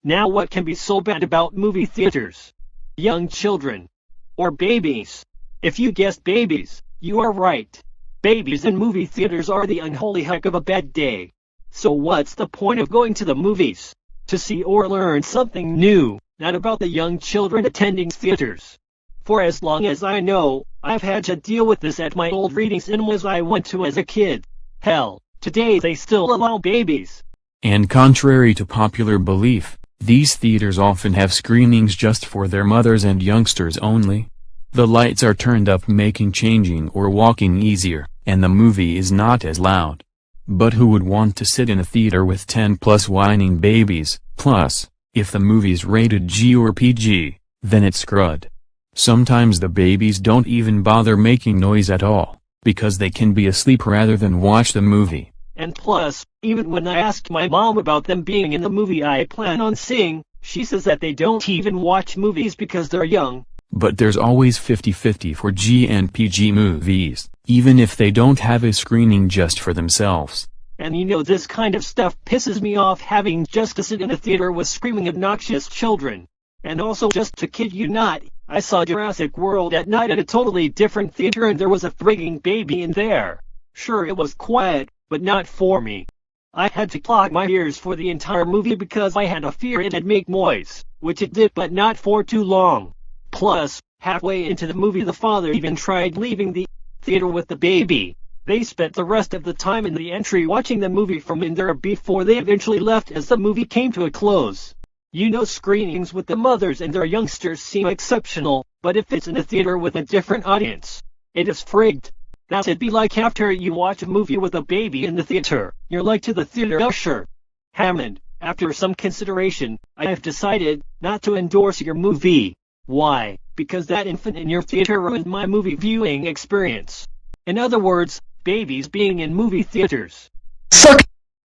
Now what can be so bad about movie theaters? Young children. Or babies. If you guessed babies, you are right. Babies in movie theaters are the unholy heck of a bad day. So what's the point of going to the movies? To see or learn something new, not about the young children attending theaters. For as long as I know, I've had to deal with this at my old reading cinemas I went to as a kid. Hell, today they still allow babies. And contrary to popular belief, these theaters often have screenings just for their mothers and youngsters only. The lights are turned up, making changing or walking easier, and the movie is not as loud. But who would want to sit in a theater with 10+ whining babies? Plus, if the movie's rated G or PG, then it's crud. Sometimes the babies don't even bother making noise at all, because they can be asleep rather than watch the movie. And plus, even when I asked my mom about them being in the movie I plan on seeing, she says that they don't even watch movies because they're young. But there's always 50-50 for G and PG movies, even if they don't have a screening just for themselves. And you know, this kind of stuff pisses me off, having just to sit in a theater with screaming obnoxious children. And also, just to kid you not, I saw Jurassic World at night at a totally different theater and there was a frigging baby in there. Sure, it was quiet, but not for me. I had to plug my ears for the entire movie because I had a fear it'd make noise, which it did, but not for too long. Plus, halfway into the movie the father even tried leaving the theater with the baby. They spent the rest of the time in the entry watching the movie from in there before they eventually left as the movie came to a close. You know, screenings with the mothers and their youngsters seem exceptional, but if it's in a theater with a different audience, it is frigged. That'd be like after you watch a movie with a baby in the theater, you're like to the theater usher. Hammond, after some consideration, I have decided not to endorse your movie. Why? Because that infant in your theater ruined my movie viewing experience. In other words, babies being in movie theaters. Suck!